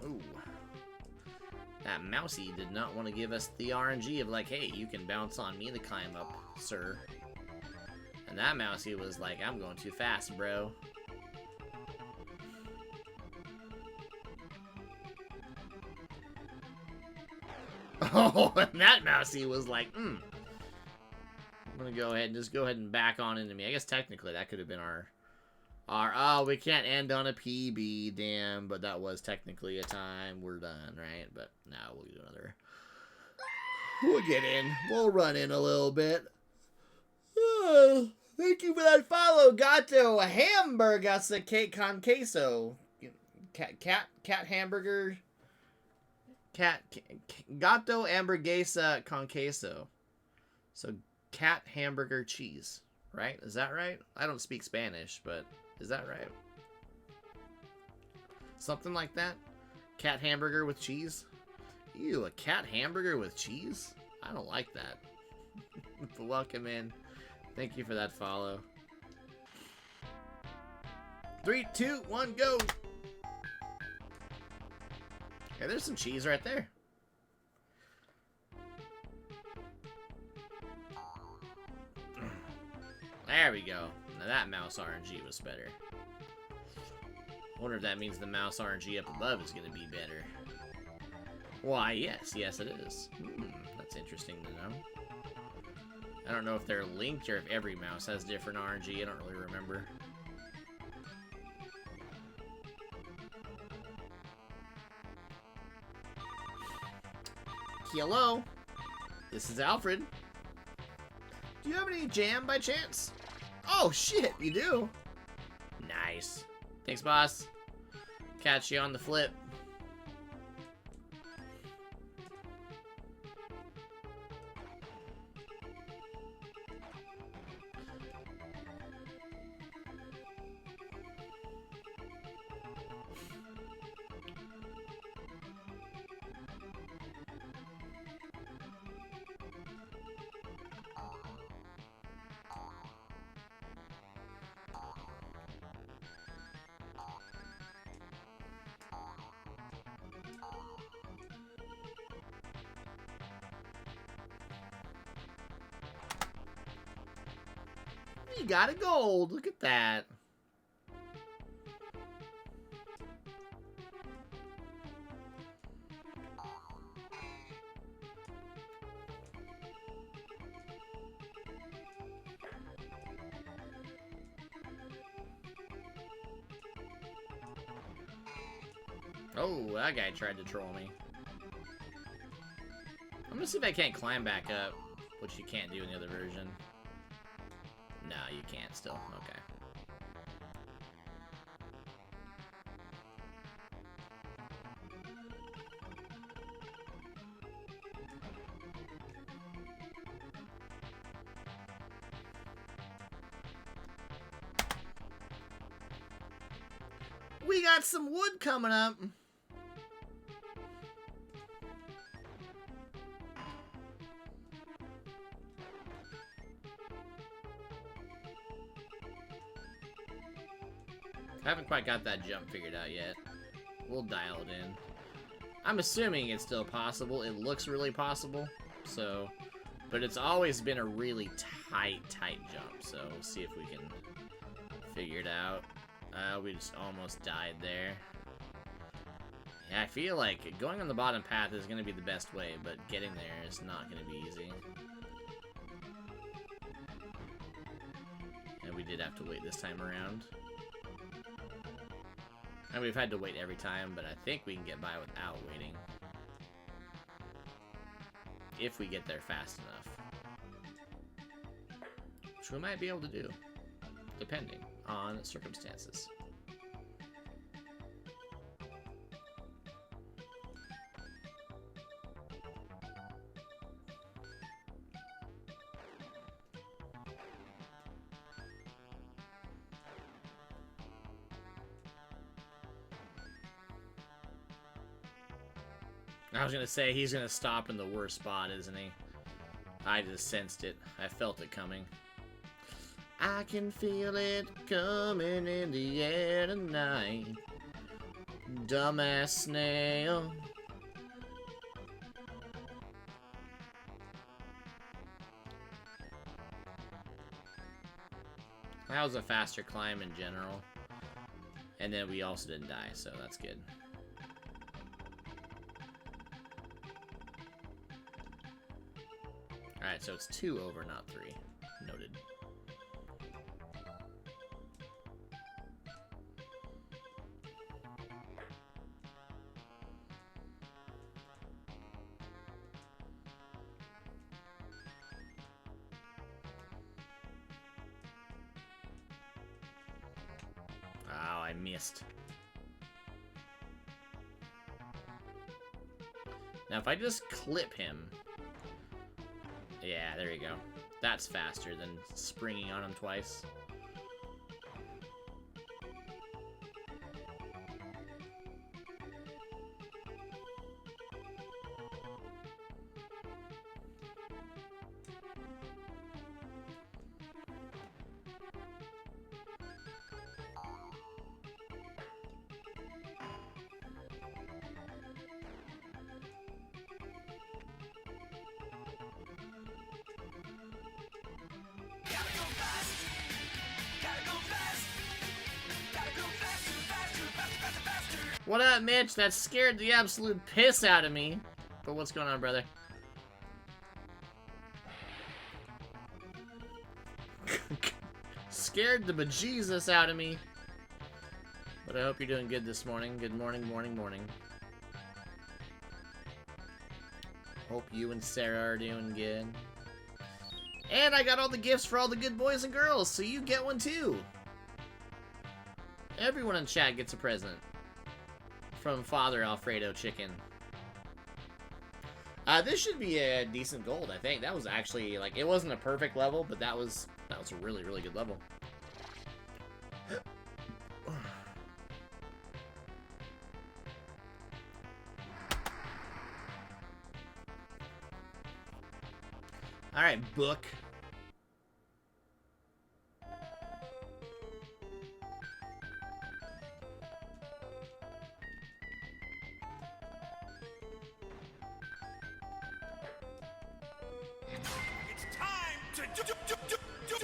Ooh. That mousey did not want to give us the RNG of like, hey, you can bounce on me to climb up, sir. And that mousey was like, I'm going too fast, bro. Oh, and that mousey was like, I'm gonna go ahead and back on into me. I guess technically that could have been our oh, we can't end on a PB, damn, but that was technically a time. We're done, right? But now we'll do another. We'll get in. We'll run in a little bit. Oh, thank you for that follow, Gato Hamburgasa Cake con Queso. Cat hamburger. Gato Hamburguesa con Queso. So, cat hamburger cheese, right? Is that right? I don't speak Spanish, but is that right? Something like that? Cat hamburger with cheese? Ew, a cat hamburger with cheese? I don't like that. But welcome in. Thank you for that follow. 3, 2, 1, go! Okay, there's some cheese right there. There we go. Now that mouse RNG was better. Wonder if that means the mouse RNG up above is going to be better. Why, yes. Yes, it is. That's interesting to know. I don't know if they're linked or if every mouse has different RNG. I don't really remember. Hello. This is Alfred. Do you have any jam by chance? Oh, shit, you do? Nice. Thanks, boss. Catch you on the flip. You got a gold. Look at that. Oh, that guy tried to troll me. I'm gonna see if I can't climb back up, which you can't do in the other version. No, you can't still. Okay. We got some wood coming up. I haven't quite got that jump figured out yet. We'll dial it in. I'm assuming it's still possible. It looks really possible. So, but it's always been a really tight jump. So we'll see if we can figure it out. We just almost died there. Yeah, I feel like going on the bottom path is going to be the best way, but getting there is not going to be easy. And we did have to wait this time around. And we've had to wait every time, but I think we can get by without waiting. If we get there fast enough. Which we might be able to do, depending on circumstances. I was gonna say, he's gonna stop in the worst spot, isn't he? I just sensed it. I felt it coming. I can feel it coming in the air tonight. Dumbass snail. That was a faster climb in general. And then we also didn't die, so that's good. Alright, so it's 2 over, not 3. Noted. Oh, I missed. Now, if I just clip him... Yeah, there you go. That's faster than springing on him twice. What up, Mitch? That scared the absolute piss out of me. But what's going on, brother? Scared the bejesus out of me. But I hope you're doing good this morning. Good morning, morning, morning. Hope you and Sarah are doing good. And I got all the gifts for all the good boys and girls, so you get one too. Everyone in chat gets a present. From Father Alfredo Chicken. This should be a decent gold, I think. That was actually, like, it wasn't a perfect level, but that was a really, really good level. Alright, book.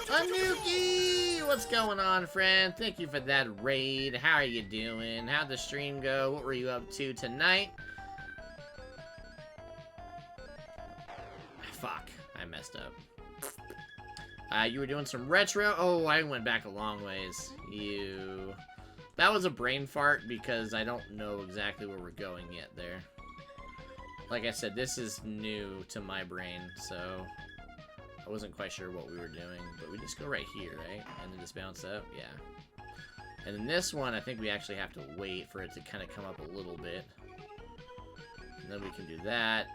Anuki! What's going on, friend? Thank you for that raid. How are you doing? How'd the stream go? What were you up to tonight? Fuck, I messed up. You were doing some retro? Oh, I went back a long ways. That was a brain fart because I don't know exactly where we're going yet there. Like I said, this is new to my brain, so... I wasn't quite sure what we were doing, but we just go right here, right? And then just bounce up, yeah. And then this one, I think we actually have to wait for it to kind of come up a little bit. And then we can do that.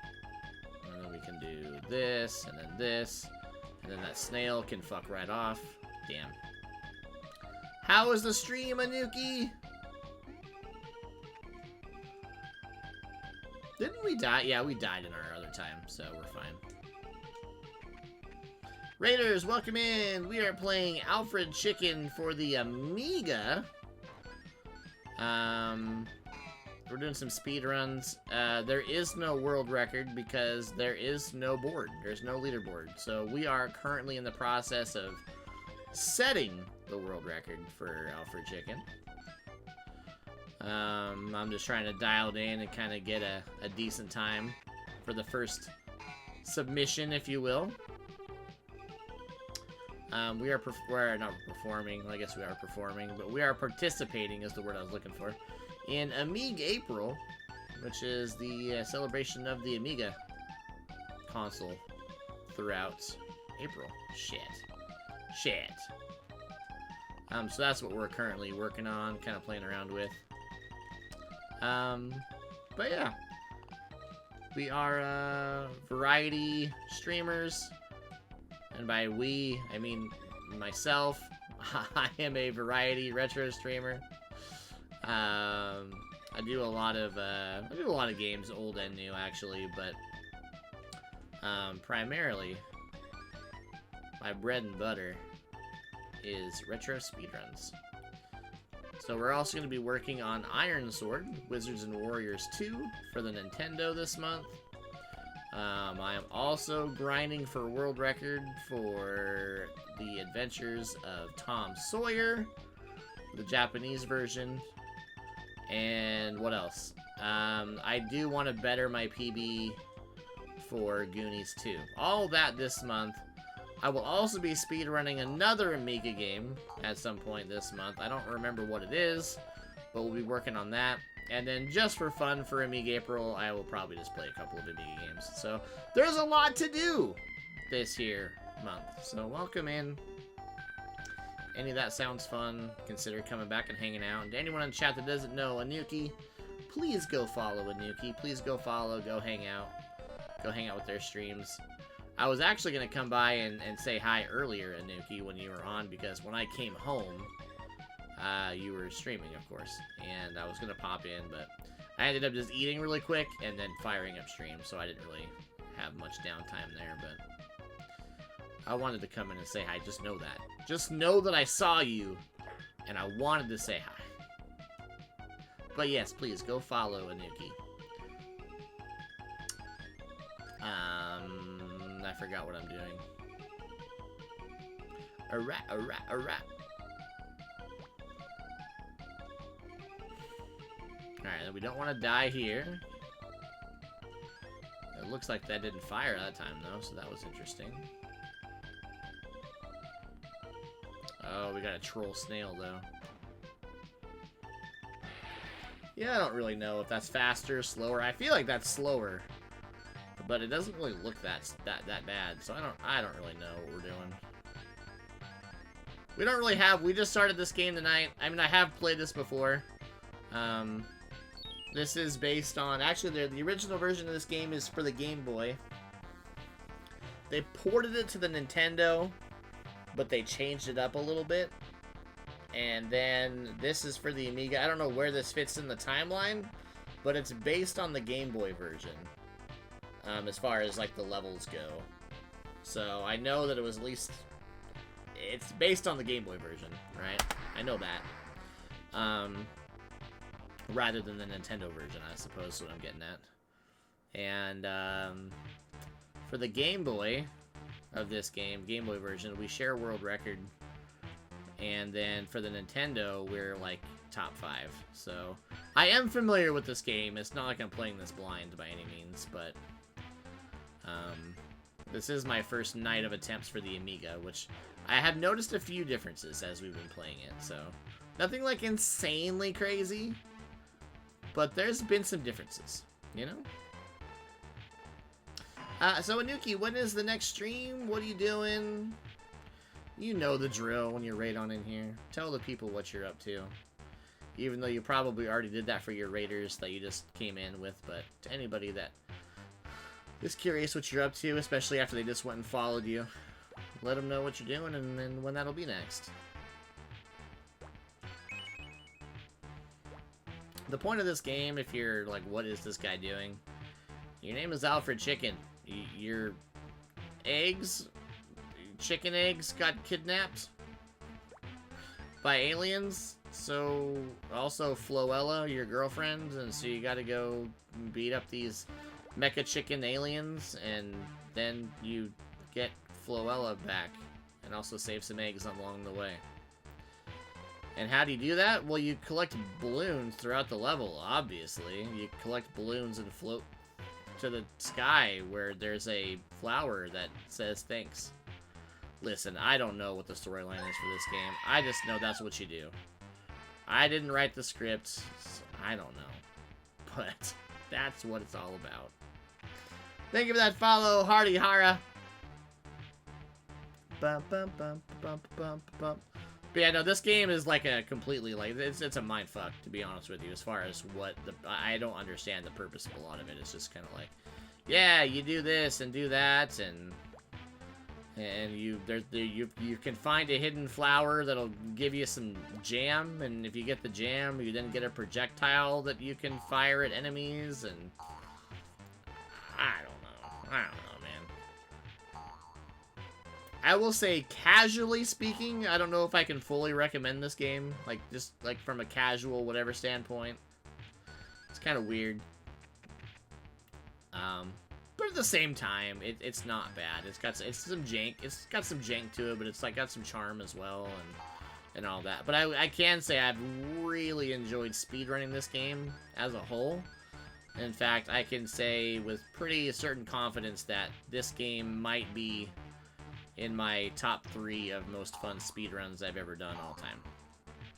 And then we can do this, and then this. And then that snail can fuck right off. Damn. How was the stream, Anuki? Didn't we die? Yeah, we died in our other time, so we're fine. Raiders, welcome in. We are playing Alfred Chicken for the Amiga. We're doing some speed runs. There is no world record because there is no board. There's no leaderboard. So we are currently in the process of setting the world record for Alfred Chicken. I'm just trying to dial it in and kind of get a decent time for the first submission, if you will. We're not performing, I guess we are performing, but we are participating is the word I was looking for, in AMIGApril, which is the celebration of the Amiga console throughout April. Shit. So that's what we're currently working on, kind of playing around with. But yeah. We are, variety streamers. And by we, I mean myself. I am a variety retro streamer. I do a lot of games, old and new, actually, but primarily my bread and butter is retro speedruns. So we're also going to be working on Iron Sword, Wizards and Warriors 2 for the Nintendo this month. I am also grinding for world record for the Adventures of Tom Sawyer, the Japanese version. And what else? I do want to better my PB for Goonies 2. All that this month. I will also be speedrunning another Amiga game at some point this month. I don't remember what it is, but we'll be working on that. And then just for fun for AmigaPril, I will probably just play a couple of Amiga games. So there's a lot to do this month. So welcome in. Any of that sounds fun, consider coming back and hanging out. And to anyone in chat that doesn't know Anuki, please go follow Anuki. Please go follow, go hang out. Go hang out with their streams. I was actually going to come by and say hi earlier, Anuki, when you were on, because when I came home, you were streaming, of course, and I was going to pop in, but I ended up just eating really quick and then firing up stream, so I didn't really have much downtime there, but I wanted to come in and say hi. Just know that. Just know that I saw you, and I wanted to say hi. But yes, please, go follow Anuki. I forgot what I'm doing. Alright. Alright, we don't want to die here. It looks like that didn't fire that time, though, so that was interesting. Oh, we got a troll snail, though. Yeah, I don't really know if that's faster or slower. I feel like that's slower. But it doesn't really look that bad, so I don't really know what we're doing. We don't really have. We just started this game tonight. I mean, I have played this before. This is based on actually the original version of this game is for the Game Boy. They ported it to the Nintendo, but they changed it up a little bit. And then this is for the Amiga. I don't know where this fits in the timeline, but it's based on the Game Boy version. As far as, like, the levels go. So, I know that it was at least... It's based on the Game Boy version, right? I know that. Rather than the Nintendo version, I suppose is what I'm getting at. And, for the Game Boy of this game, Game Boy version, we share world record. And then for the Nintendo, we're, like, top 5. So, I am familiar with this game. It's not like I'm playing this blind by any means, but... this is my first night of attempts for the Amiga, which I have noticed a few differences as we've been playing it, so nothing like insanely crazy, but there's been some differences, you know? So Anuki, when is the next stream? What are you doing? You know the drill when you're right on in here. Tell the people what you're up to. Even though you probably already did that for your raiders that you just came in with, but to anybody that is curious what you're up to, especially after they just went and followed you, let them know what you're doing and then when that'll be next. The point of this game, if you're like, what is this guy doing? Your name is Alfred Chicken. Your eggs, chicken eggs, got kidnapped by aliens. So, also Floella, your girlfriend, and so you gotta go beat up these mecha chicken aliens, and then you get Floella back, and also save some eggs along the way. And how do you do that? Well, you collect balloons throughout the level, obviously. You collect balloons and float to the sky where there's a flower that says thanks. Listen, I don't know what the storyline is for this game. I just know that's what you do. I didn't write the script, so I don't know. But that's what it's all about. Thank you for that follow, Hardy Hara. Bum, bum, bum, bum, bum, bum. But yeah, no, this game is like a completely, like, it's a mindfuck, to be honest with you, as far as what I don't understand the purpose of a lot of it. It's just kind of like, yeah, you do this and do that, and you can find a hidden flower that'll give you some jam, and if you get the jam, you then get a projectile that you can fire at enemies, and I don't know, man. I will say, casually speaking, I don't know if I can fully recommend this game. Like, just, like, from a casual whatever standpoint. It's kind of weird. But at the same time, it's not bad. It's got some jank. It's got some jank to it, but it's, like, got some charm as well, and all that. But I can say I've really enjoyed speedrunning this game as a whole. In fact, I can say with pretty certain confidence that this game might be in my top 3 of most fun speedruns I've ever done all time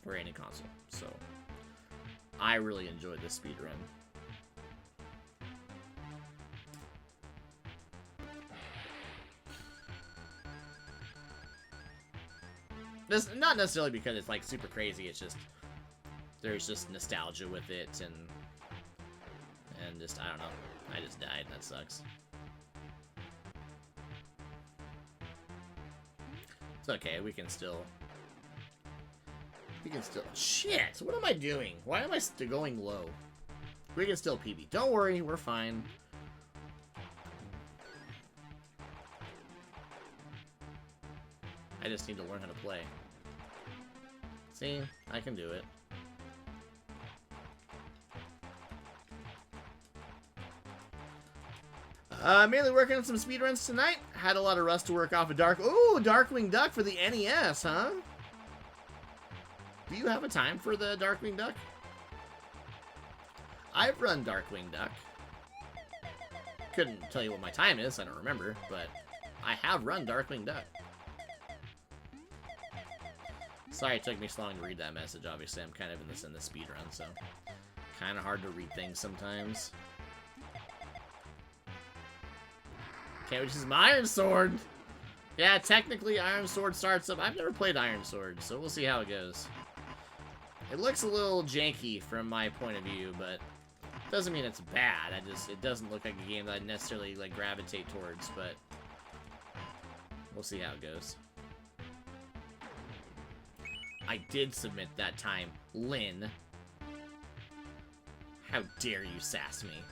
for any console. So, I really enjoyed this speedrun. This, not necessarily because it's like super crazy, it's just there's just nostalgia with it, and just, I don't know, I just died, that sucks. It's okay, we can still, shit, what am I doing? Why am I still going low? We can still PB, don't worry, we're fine. I just need to learn how to play. See, I can do it. Mainly working on some speedruns tonight. Had a lot of rust to work off of Darkwing Duck for the NES, huh? Do you have a time for the Darkwing Duck? I've run Darkwing Duck. Couldn't tell you what my time is, I don't remember, but I have run Darkwing Duck. Sorry it took me so long to read that message, obviously. I'm kind of in the speedrun, so kind of hard to read things sometimes. Okay, which is my Iron Sword. Yeah, technically Iron Sword starts up. I've never played Iron Sword, so we'll see how it goes. It looks a little janky from my point of view, but doesn't mean it's bad. It doesn't look like a game that I'd necessarily like gravitate towards, but we'll see how it goes. I did submit that time, Lynn. How dare you sass me?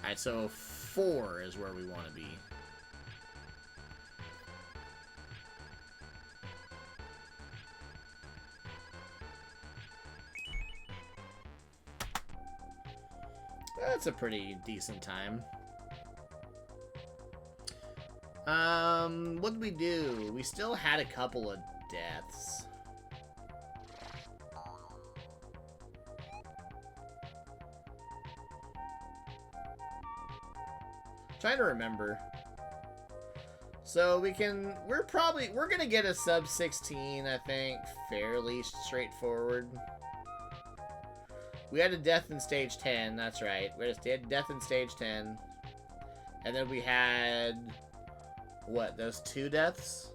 Alright, so 4 is where we want to be. That's a pretty decent time. What did we do? We still had a couple of deaths. Trying to remember. So we're gonna get a sub 16, I think, fairly straightforward. We had a death in stage 10, that's right. We had a death in stage 10. And then we had, what, those 2 deaths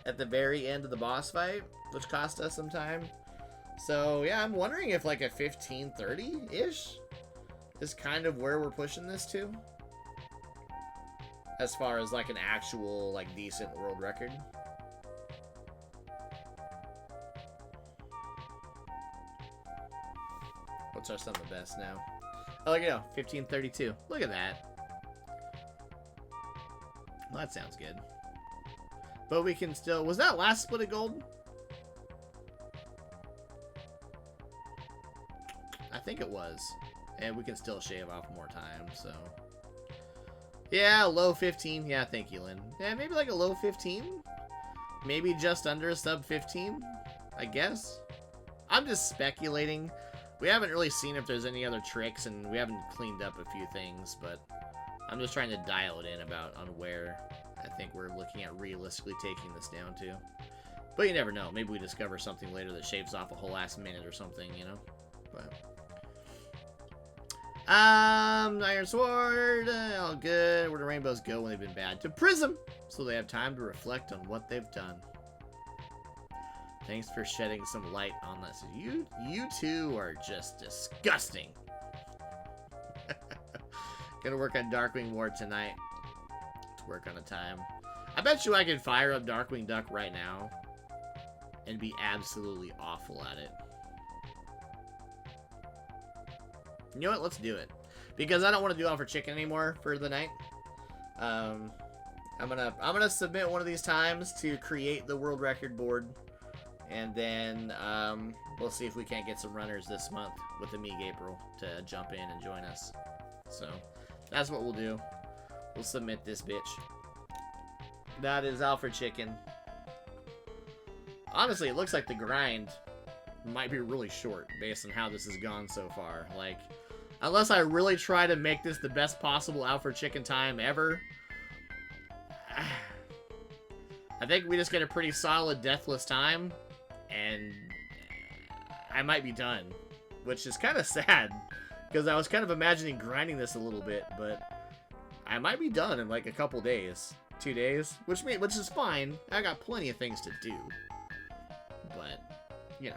at the very end of the boss fight, which cost us some time. So yeah, I'm wondering if like a 15-30-ish is kind of where we're pushing this to. As far as like an actual, like, decent world record. What's our sum of best now? Oh, look at that, 1532. Look at that. Well, that sounds good. But we can still... Was that last split of gold? I think it was. And we can still shave off more time, so... Yeah, low 15. Yeah, thank you, Lynn. Yeah, maybe like a low 15? Maybe just under a sub 15? I guess? I'm just speculating. We haven't really seen if there's any other tricks, and we haven't cleaned up a few things, but I'm just trying to dial it in on where I think we're looking at realistically taking this down to. But you never know. Maybe we discover something later that shaves off a whole ass minute or something, you know? But... Iron Sword, all good. Where do rainbows go when they've been bad? To Prism, so they have time to reflect on what they've done. Thanks for shedding some light on this. You two are just disgusting. Gonna work on Darkwing Ward tonight. Let's work on a time. I bet you I could fire up Darkwing Duck right now and be absolutely awful at it. You know what? Let's do it. Because I don't want to do Alfred Chicken anymore for the night. I'm gonna submit one of these times to create the world record board, and then we'll see if we can't get some runners this month with AmigaPril to jump in and join us. So that's what we'll do. We'll submit this bitch. That is Alfred Chicken. Honestly, it looks like the grind might be really short based on how this has gone so far. Like, unless I really try to make this the best possible Alfred Chicken time ever, I think we just get a pretty solid deathless time, and I might be done. Which is kind of sad, because I was kind of imagining grinding this a little bit, but I might be done in like a couple days. 2 days, which is fine. I got plenty of things to do. But, you know.